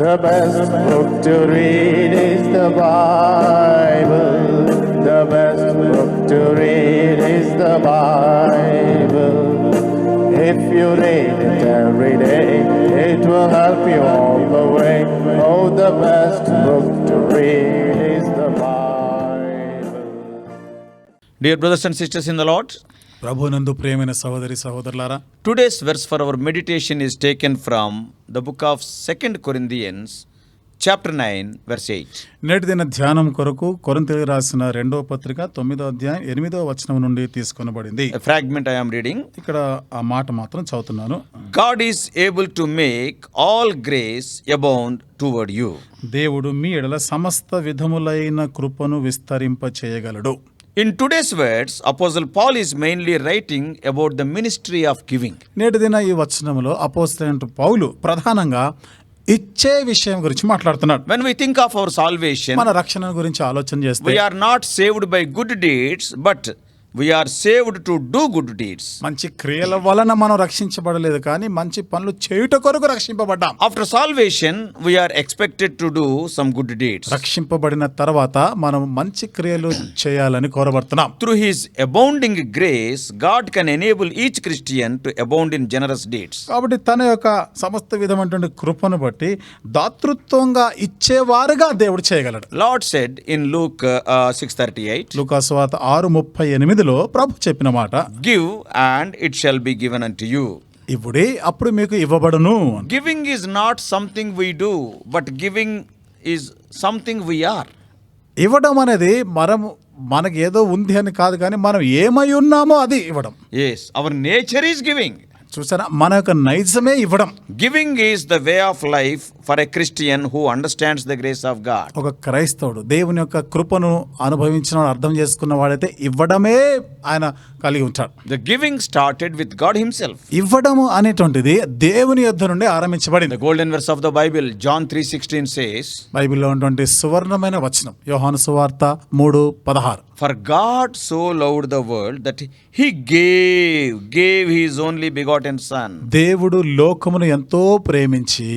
The best book to read is the Bible. The best book to read is the Bible. If you read it every day, it will help you all the way. Oh, the best book to read is the Bible. Dear brothers and sisters in the Lord, ప్రభునందు ప్రియమైన సహోదరి సహోదరులారా, today's verse for our meditation is taken from the book of 2 Corinthians chapter 9 verse 8. నేటి దిన ధ్యానం కొరకు కొరింథీయులకు రాసిన 2వ పత్రిక 9వ అధ్యాయం 8వ వచనం నుండి తీసుకొనబడింది. A fragment I am reading. ఇక్కడ ఆ మాట మాత్రం చదువుతున్నాను. God is able to make all grace abound toward you. దేవుడు మీ ఎడల సమస్త విధములైన కృపను విస్తరింప చేయగలడు. In today's words, Apostle Paul is mainly writing about the ministry of giving. నేటి దిన ఈ వచనంలో అపోస్తలుడైన పౌలు ప్రధానంగా ఇచ్చే విషయం గురించి మాట్లాడుతున్నాడు. When we think of our salvation, మన రక్షణ గురించి ఆలోచన చేస్తే we are not saved by good deeds, but we are saved to do good deeds. మంచి క్రియల వలన మనం రక్షించబడలేదు, కానీ మంచి పనులు చేయుట కొరకు రక్షింపబడ్డాం. After salvation, we are expected to do some good deeds. రక్షింపబడిన తర్వాత మనం మంచి క్రియలు చేయాలని కోరబడుతున్నాం. Through his abounding grace, God can enable each Christian to abound in generous deeds. కాబట్టి తన యొక్క సమస్త విధమైనటువంటి కృపను బట్టి దాతృత్వంగా ఇచ్చేవారుగా దేవుడు చేయగలడు. Lord said in Luke 6:38, లూకా సువార్త 6:38 ప్రభు చెప్పిన మాట, give and it shall be given unto you. ఇప్పుడే అప్పుడు మీకు ఇవ్వబడును. Giving is not something we do, but giving is something we are. ఇవ్వడం అనేది మనకి ఏదో ఉంది అని కాదు, కానీ మనం ఏమై ఉన్నామో అది ఇవ్వడం. Yes, our nature is giving. చూసారా, మన యొక్క నైజమే ఇవ్వడం. Giving is the way of life for a Christian who understands the grace of God. ఒక క్రైస్తవుడు దేవుని యొక్క కృపను అనుభవించిన అర్థం చేసుకున్న వాడైతే ఇవ్వడమే ఆయన కలిగి ఉంటాడు. The giving started with God himself. ఇవ్వడము అనేటువంటిది దేవుని యొద్ద నుండి ఆరంభించబడింది. The golden verse of the Bible, John 3:16 says, బైబిల్లో ఉన్నటువంటి సువర్ణమైన వచనం యోహాను సువార్త 3:16. For God so loved the world that he gave his only begotten son. దేవుడు లోకమును ఎంతో ప్రేమించి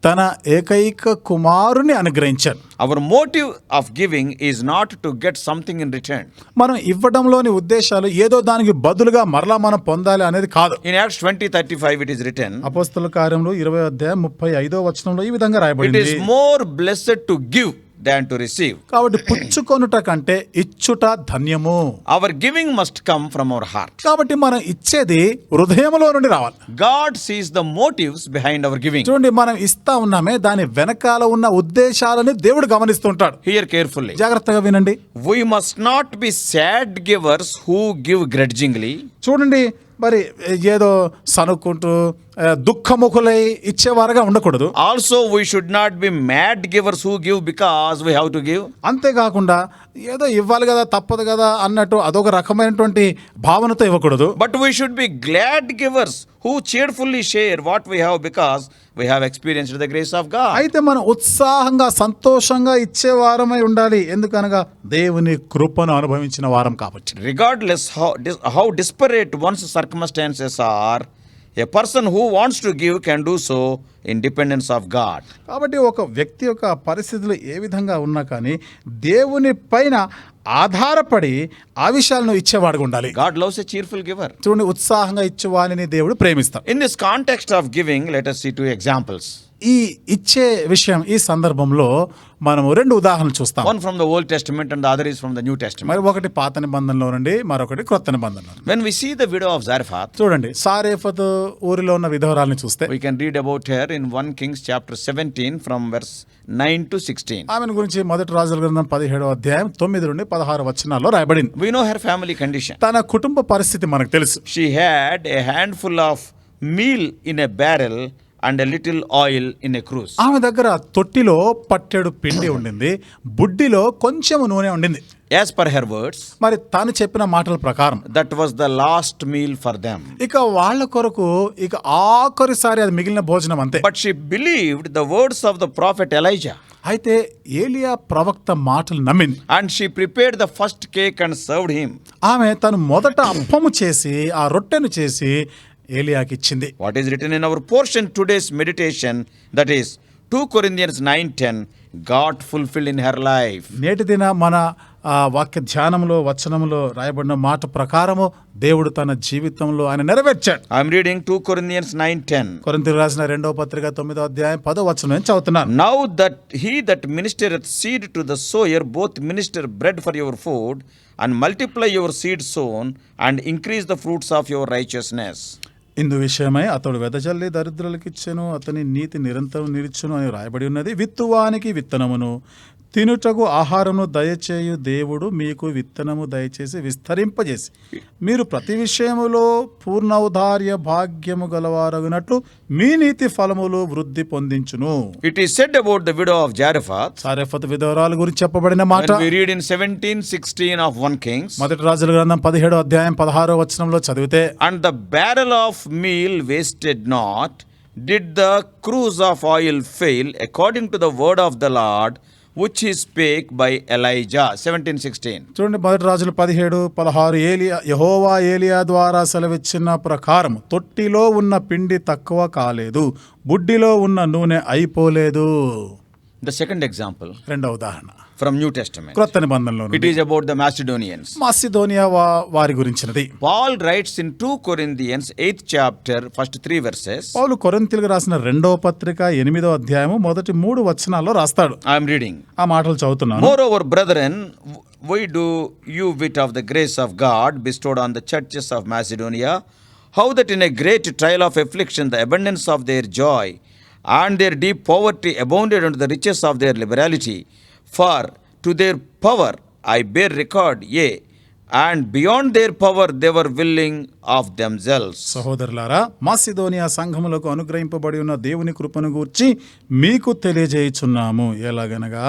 తన ఏకైక కుమారుని అనుగ్రహించాడు. Our motive of giving is not to get something in return. మనం ఇవ్వడంలోని ఉద్దేశాలు ఏదో దానికి బదులుగా మరలా మనం పొందాలి అనేది కాదు. In Acts 20:35 it is written, అపోస్తలుల కార్యములు 20:35 వచనంలో ఈ విధంగా రాయబడింది, it is more blessed to give than to receive. కాబట్టి పుచ్చుకొనుట కంటే ఇచ్చుట ధన్యము. Our giving must come from our heart. కాబట్టి మనం ఇచ్చేది హృదయములో నుండి రావాలి. God sees the motives behind our giving. చూడండి, మనం ఇస్తా ఉన్నామే దాని వెనకాల ఉన్న ఉద్దేశాలని దేవుడు గమనిస్తుంటాడు. Hear carefully. జాగ్రత్తగా వినండి. We must not be sad givers who give grudgingly. చూడండి, మరి ఏదో సనుక్కుంటూ దుఃఖముఖులై ఇచ్చేవారుగా ఉండకూడదు. Also we should not be mad givers who give because we have to give. అంతేకాకుండా ఏదో ఇవ్వాలి కదా, తప్పదు కదా అన్నట్టు అదొక రకమైనటువంటి భావనతో ఇవ్వకూడదు. But we should be glad givers who cheerfully share what we have because we have experienced the grace of God. అయితే మనం ఉత్సాహంగా సంతోషంగా ఇచ్చేవారమై ఉండాలి, ఎందుకనగా దేవుని కృపను అనుభవించిన వారం కాబట్టి. Regardless how disparate one's circumstances are, a person who wants to give can do so in dependence of God. కాబట్టి ఒక వ్యక్తి యొక్క పరిస్థితులు ఏ విధంగా ఉన్నా కానీ దేవుని పైన ఆధారపడి ఆ విషయాలను ఇచ్చేవాడుగా ఉండాలి. God loves a cheerful giver. చూడండి, ఉత్సాహంగా ఇచ్చేవాడిని దేవుడు ప్రేమిస్తాడు. In this context of giving, let us see two examples. ఈ ఇచ్చే విషయం ఈ సందర్భంలో మనము 2 ఉదాహరణలు చూస్తాం. One from the Old Testament and the other is from the New Testament. మరి ఒకటి పాత నిబంధనలో నుండి, మరొకటి క్రొత్త నిబంధనలో. When we see the widow of Zarephath, చూడండి, సారేఫతు ఊరిలో ఉన్న విధవరాల్ని చూస్తే we can read about her in 1 Kings chapter 17 from verse 9 to 16. ఆమెను గురించి మొదటి రాజుల గ్రంథం 17వ అధ్యాయం 9 నుండి 16 వచనాల్లో రాయబడింది. We know her family condition. తన కుటుంబ పరిస్థితి మనకు తెలుసు. She had a handful of meal in a barrel and a little oil in a cruse. ఆమె దగ్గర తొట్టిలో పట్టెడు పిండి ఉండింది, బుడ్డిలో కొంచెం నూనె ఉండింది. As per her words, మరి తాను చెప్పిన మాటల ప్రకారం that was the last meal for them. ఇక వాళ్ళ కొరకు ఇక ఆఖరిసారి అది మిగిలిన భోజనం అంతే. But she believed the words of the prophet Elijah. అయితే ఏలియా ప్రవక్త మాటలు నమ్మింది. And she prepared the first cake and served him. ఆమె తను మొదట అప్పము చేసి ఆ రొట్టెను చేసి ఏలియాకి ఇచ్చింది. What is written in our portion today's meditation, that is, 2 Corinthians 9:10 got fulfilled in her life. నేటి దిన మన వాక్య ధ్యానంలో వచనంలో రాయబడిన మాట ప్రకారము దేవుడు తన జీవితంలో ఆయన నెరవేర్చాడు. I'm reading 2 Corinthians 9:10. కొరింథీయులకు రాసిన 2వ పత్రిక 9వ అధ్యాయం 10వ వచనం నేను చదువుతున్నాను. Now that he that ministereth seed to the sower both minister bread for your food and multiply your seed sown and increase the fruits of your righteousness. ఇందు విషయమై అతడు వెదజల్లి దరిద్రులకు ఇచ్చెను, అతని నీతి నిరంతరం నిలిచును అని రాయబడి ఉన్నది. విత్తువానికి విత్తనమును తినుటకు ఆహారమును దయచేయు దేవుడు మీకు విత్తనము దయచేసి విస్తరింపజేసి మీరు ప్రతి విషయములో పూర్ణ ఔదార్య భాగ్యము గలవారగునట్లు మీ నీతి ఫలములు వృద్ధి పొందించును. It is said about the widow of Zarephath. సారెఫతు విధవరాలు గురించి చెప్పబడిన మాట When we read in 17:16 of 1 Kings. మొదటి రాజుల గ్రంథం 17వ అధ్యాయం 16వ వచనంలో చదివితే, And the barrel of meal wasted not, did the cruse of oil fail, according to the word of the Lord, which he spake by Elijah. 17:16. చూడండి, మొదటి రాజులు 17:16 యెహోవా ఏలియా ద్వారా సెలవిచ్చిన ప్రకారం తొట్టిలో ఉన్న పిండి తక్కువ కాలేదు, బుడ్డిలో ఉన్న నూనె అయిపోలేదు. The second example రెండవ ఉదాహరణ from New Testament. క్రొత్త నిబంధనలో It is about the Macedonians. Macedonia వారి గురించినది. Paul writes in 2 Corinthians 8th chapter, first 3 verses. పౌలు కొరింథీయులకు రాసిన 2వ పత్రిక 8వ అధ్యాయము మొదటి 3 వచనాల్లో రాస్తాడు. I am reading. ఆ మాటలు చదువుతున్నాను. Moreover, brethren, why do you wit of the grace of God bestowed on the churches of Macedonia, how that in a great trial of affliction the abundance of their joy and their deep poverty abounded unto the riches of their liberality? For to their power I bear record, yea, and beyond their power they were willing of themselves. సహోదరులారా, మాసిదోనియా సంఘములకు అనుగ్రహింపబడి ఉన్న దేవుని కృపను గూర్చి మీకు తెలియజేయుచున్నాము. ఎలాగనగా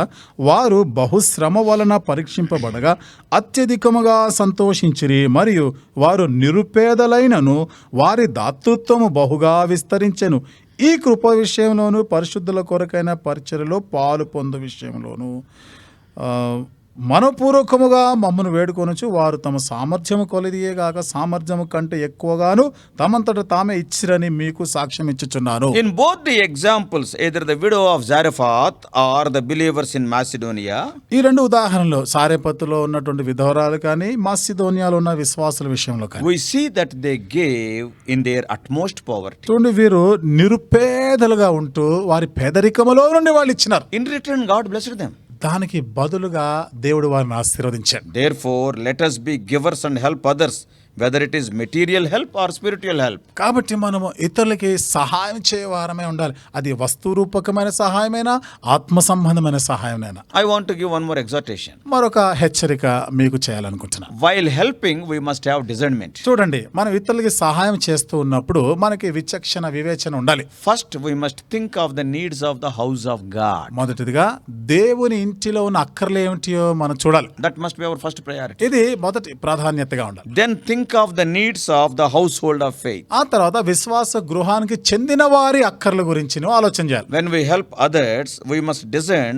వారు బహుశ్రమ వలన పరీక్షింపబడగా అత్యధికముగా సంతోషించిరి, మరియు వారు నిరుపేదలైనను వారి దాతృత్వము బహుగా విస్తరించెను. ఈ కృప విషయంలోను పరిశుద్ధుల కొరకైన పరిచర్యలో పాలు పొందు విషయంలోను మనపూర్వకముగా మమ్మను వేడుకొనుచు వారు తమ సామర్థ్యము కొలదియే గాక సామర్థ్యము కంటే ఎక్కువగాను తమంతట తామే ఇచ్చిరని మీకు సాక్ష్యం ఇచ్చుచున్నాను. In both the examples, either the widow of Zarephath or the believers in Macedonia, ఈ రెండు ఉదాహరణలు సారెపత్తులో ఉన్నటువంటి విధవరాలు కానీ మాసిదోనియాలో ఉన్న విశ్వాసుల విషయంలో కానీ we see that they gave in their utmost poverty. చూడండి, వీరు నిరుపేదలుగా ఉంటూ వారి పేదరికములో నుండి వాళ్ళు ఇచ్చినారు. In return, God blessed them. దానికి బదులుగా దేవుడు వారిని ఆశీర్వదించాడు. Therefore, let us be givers and help others, whether it is material help or spiritual help. కాబట్టి మనము ఇతరులకి సహాయం చేయవారమే ఉండాలి. అది వస్తురూపకమైన సహాయమైనా ఆత్మ సంబంధమైన సహాయమైనా. I want to give one more exhortation. మరొక హెచ్చరిక మీకు చేయాలనుకుంటున్నాను. While helping, we must have discernment. చూడండి, మనం ఇతరులకి సహాయం చేస్తూ ఉన్నప్పుడు మనకి విచక్షణ వివేచన ఉండాలి. First, we must think of the needs of the house of God. మొదటిదిగా దేవుని ఇంటిలో ఉన్న అక్కర్లు ఏమిటియో మనం చూడాలి. That must be our first priority. ఇది మొదటి ప్రాధాన్యతగా ఉండాలి. Then think of the needs of the household of faith. ఆ తర్వాత విశ్వాస గృహానికి చెందిన వారి అక్కర్ల గురించి ఆలోచన చేయాలి. When we help others, we must discern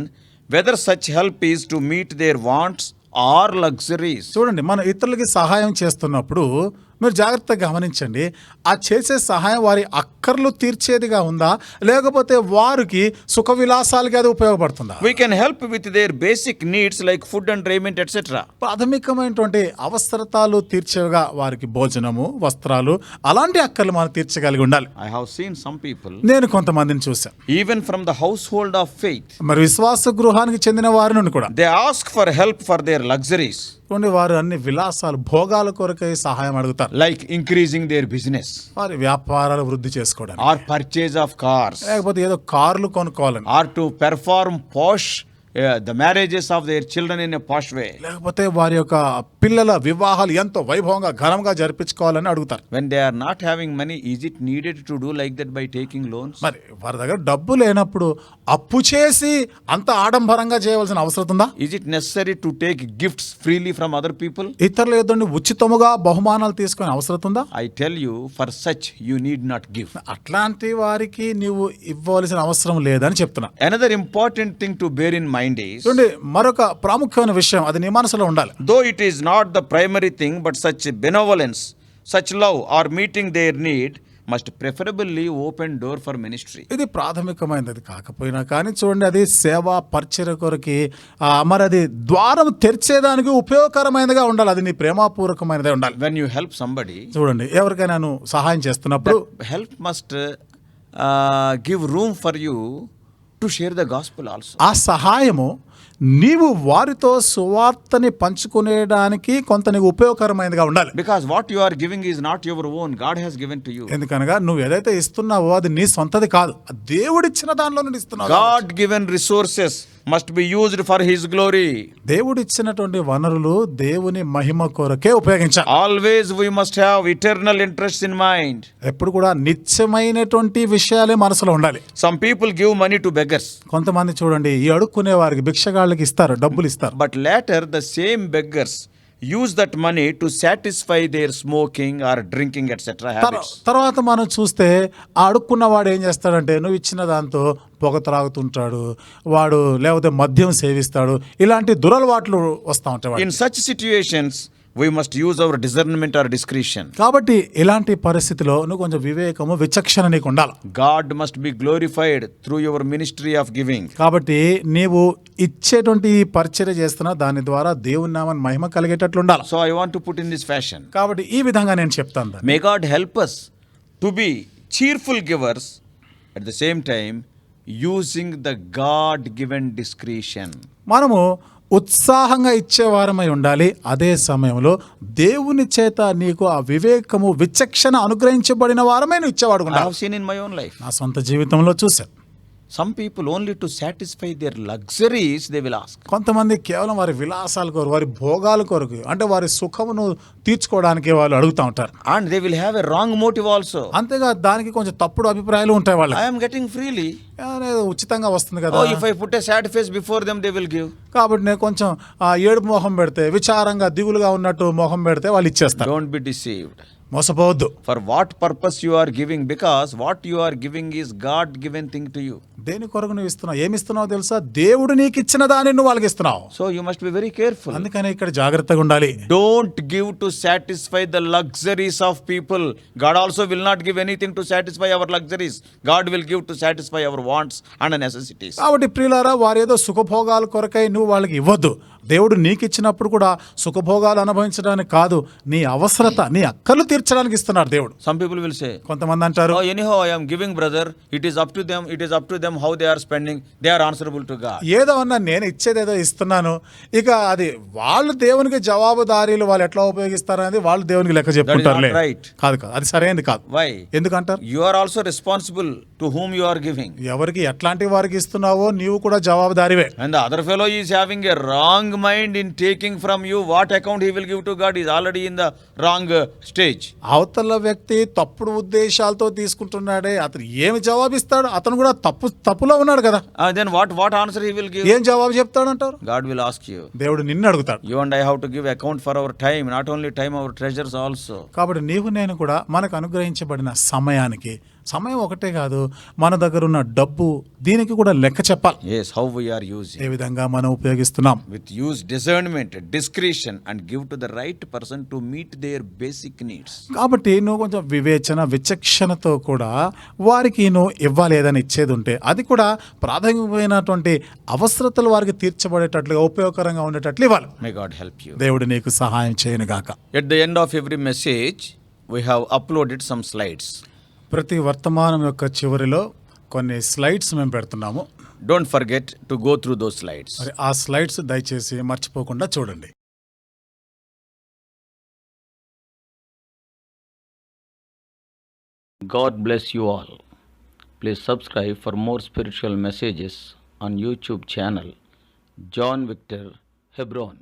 whether such help is to meet their wants or luxuries. చూడండి, మనం ఇతరులకి సహాయం చేస్తున్నప్పుడు మీరు జాగ్రత్తగా గమనించండి, ఆ చేసే సహాయం వారి అక్కర్లు తీర్చేదిగా ఉందా, లేకపోతే వారికి సుఖ విలాసాలకి అది ఉపయోగపడుతుందా? We can help with their basic needs like food and raiment, etc. ప్రాథమికమైనటువంటి అవసరతాలు తీర్చేవిగా వారికి భోజనము, వస్త్రాలు, అలాంటి అక్కర్లు మనం తీర్చగలిగి ఉండాలి. I have seen some people, నేను కొంతమందిని చూశాను, even from the household of faith, మరి విశ్వాస గృహానికి చెందిన వారి నుండి కూడా they ask for help for their luxuries, వారు అన్ని విలాసాలు భోగాల కొరకై సహాయం అడుగుతారు. like increasing their business వారి వ్యాపారాలు వృద్ధి చేసుకోవడానికి, or purchase of cars, లేకపోతే ఏదో కార్లు కొనుక్కోవాలని, or to perform posh the marriages of their children in a posh way. లేకపోతే వారి యొక్క పిల్లల వివాహాలు ఎంతో వైభవంగా ఘనంగా జరిపించుకోవాలని అడుగుతారు. When they are not having money, is it needed to do like that by taking loans? మరి వారి దగ్గర డబ్బు లేనప్పుడు అప్పు చేసి అంత ఆడంబరంగా చేయవలసిన అవసరం ఉందా? Is it necessary to take gifts freely from other people? ఇతరుల యొద్ద ఉచితముగా బహుమానాలు తీసుకునే అవసరం ఉందా? I tell you, for such you need not give. అట్లాంటి వారికి నీవు ఇవ్వవలసిన అవసరం లేదని చెప్తున్నా. Another important thing to bear in mind is, చూడండి, మరొక ప్రాముఖ్యమైన విషయం, అది నీ మనసులో ఉండాలి. though it is not the primary thing, but such benevolence, such love are meeting their need must preferably open door for ministry. ఇది ప్రాథమికమైనది కాకపోయినా కానీ చూడండి, అది సేవా పరిచర్య కొరకి మరి అది ద్వారం తెరిచేదానికి ఉపయోగకరమైనదిగా ఉండాలి. అది నీ ప్రేమపూర్వకమైనదే ఉండాలి. When you help somebody, చూడండి, ఎవరికైనా నువ్వు సహాయం చేస్తున్నప్పుడు help must give room for you to share the gospel also. ఆ సహాయము నీవు వారితో సువార్తని పంచుకునేడానికి కొంత నీకు ఉపయోగకరమైనదిగా ఉండాలి. Because what you are giving is not your own, God has given to you. ఎందుకనగా నువ్వు ఏదైతే ఇస్తున్నావో అది నీ సొంతది కాదు, దేవుడిచ్చిన దానిలో నుండి ఇస్తున్నావు. God given resources must be used for his glory. దేవుడిచ్చినటువంటి వనరులు దేవుని మహిమ కొరకే ఉపయోగించాలి. Always we must have eternal interests in mind. ఎప్పుడు కూడా నిత్యమైనటువంటి విషయాలే మనసులో ఉండాలి. Some people give money to beggars. కొంతమంది చూడండి, ఈ అడుక్కునే వారికి భిక్షగాళ్ళకి ఇస్తారు, డబ్బులు ఇస్తారు. But later the same beggars use that money to satisfy their smoking or drinking etc. habits. తర్వాత మనం చూస్తే ఆ అడుక్కున్న వాడు ఏం చేస్తాడంటే, నువ్వు ఇచ్చిన దాంతో పొగ త్రాగుతుంటాడు, వాడు లేకపోతే మద్యం సేవిస్తాడు, ఇలాంటి దురలవాట్లు వస్తూ ఉంటాయి. In such situations we must use our discernment or discretion. కాబట్టి ఇలాంటి పరిస్థితిలో నువ్వు కొంచెం వివేకము, విచక్షణ నీకు ఉండాలి. God must be glorified through your ministry of giving. కాబట్టి నీవు ఇచ్చేటువంటి ఈ పరిచర్య చేస్తున్నా దాని ద్వారా దేవుని నామాన్ని మహిమ కలిగేటట్లు ఉండాలి. So I want to put in this fashion. కాబట్టి ఈ విధంగా నేను చెప్తాను దాన్ని. May God help us to be cheerful givers at the same time using the God given discretion. మనము ఉత్సాహంగా ఇచ్చేవారమై ఉండాలి. అదే సమయంలో దేవుని చేత నీకు ఆ వివేకము, విచక్షణ అనుగ్రహించబడిన వారమే నువ్వు ఇచ్చేవాడు. I have seen in my own life. నా సొంత జీవితంలో చూశాను. Some people only to satisfy their luxuries they will ask. కొంతమంది కేవలం వారి విలాసాల కొరకు, వారి భోగాల కొరకు, అంటే వారి సుఖమును తీర్చుకోవడానికి వాళ్ళు అడుగుతూ ఉంటారు. And they will have a wrong motive also. అంతేగా దానికి కొంచెం తప్పుడు అభిప్రాయాలు ఉంటాయి వాళ్ళకి. I am getting freely. ఉచితంగా వస్తుంది కదా. Oh, if I put a sad face before them, they will give. కాబట్టి నేను కొంచెం ఏడుపు మొహం పెడితే, విచారంగా దిగులుగా ఉన్నట్టు మొహం పెడితే వాళ్ళు ఇచ్చేస్తారు. Don't be deceived. మోసపోవద్దు. For what purpose you are giving? Because what you are giving is God given thing to you. దేని కొరకు నువ్వు ఇస్తున్నావు, ఏమి ఇస్తున్నావు తెలుసా? దేవుడు నీకు ఇచ్చిన దాన్ని నువ్వు వాళ్ళకి ఇస్తున్నావు. So you must be very careful. అందుకని ఇక్కడ జాగ్రత్తగా ఉండాలి. Don't give to satisfy the luxuries of people. God also will not give anything to satisfy our luxuries. God will give to satisfy our wants and necessities. కాబట్టి ప్రియులారా, వారు ఏదో సుఖభోగాల కొరకై నువ్వు వాళ్ళకి ఇవ్వద్దు. దేవుడు నీకు ఇచ్చినప్పుడు కూడా సుఖభోగాలు అనుభవించడానికి కాదు, నీ అవసరత, నీ అక్కలు తీర్చడానికి ఇస్తున్నాడు దేవుడు. Some people will say, కొంతమంది అంటారు, oh, anyhow I am giving, brother. It is up to them how they are spending. They are answerable to God. ఏదో అన్నా నేను ఇచ్చేదేదో ఇస్తున్నాను, ఇక అది వాళ్ళు దేవునికి జవాబుదారీలు, వాళ్ళు ఎట్లా ఉపయోగిస్తారనేది వాళ్ళు దేవునికి లెక్క చెప్పుకుంటారులే. Right. కాదు, అది సరైనది కాదు. Why? ఎందుకంటారు? You are also responsible to whom you are giving. ఎవరికి ఎట్లాంటి వారికి ఇస్తున్నావో నీవు కూడా జవాబుదారివే. And the other fellow is having a wrong mind in taking from you. What account he will give to God is already in the wrong stage. అవతల వ్యక్తి తప్పుడు ఉద్దేశాలతో తీసుకుంటున్నాడే, అతను ఏమి జవాబిస్తాడు? అతను కూడా తప్పులో ఉన్నాడు కదా. Then what answer he will give? ఏం జవాబు చెప్తాడంటారు? God will ask you. దేవుడు నిన్ను అడుగుతాడు. You and I have to give account for our time, not only time, our treasures also. కాబట్టి నీవు నేను కూడా మనకు అనుగ్రహించబడిన సమయానికి, సమయం ఒకటే కాదు, మన దగ్గర ఉన్న డబ్బు, దీనికి కూడా లెక్క చెప్పాలి. Yes, how we are using. ఏ విధంగా మనం ఉపయోగిస్తున్నాం. With use discernment, discretion and give to the right person to meet their basic needs. కాబట్టి నువ్వు కొంచెం వివేచన, విచక్షణతో కూడా వారికి నువ్వు ఇవ్వాలి. ఏదైనా ఇచ్చేది ఉంటే అది కూడా ప్రాథమికమైనటువంటి అవసరతలు వారికి తీర్చబడేటట్లుగా, ఉపయోగకరంగా ఉండేటట్లు ఇవ్వాలి. May God help you. దేవుడు నీకు సహాయం చేయను గాక. At the end of every message, we have uploaded some slides. ప్రతి వర్తమానం యొక్క చివరిలో కొన్ని స్లైడ్స్ మేము పెడుతున్నాము. Don't forget to go through those slides. మరి ఆ స్లైడ్స్ దయచేసి మర్చిపోకుండా చూడండి. God bless you all. Please subscribe for more spiritual messages on YouTube channel John Victor Hebron.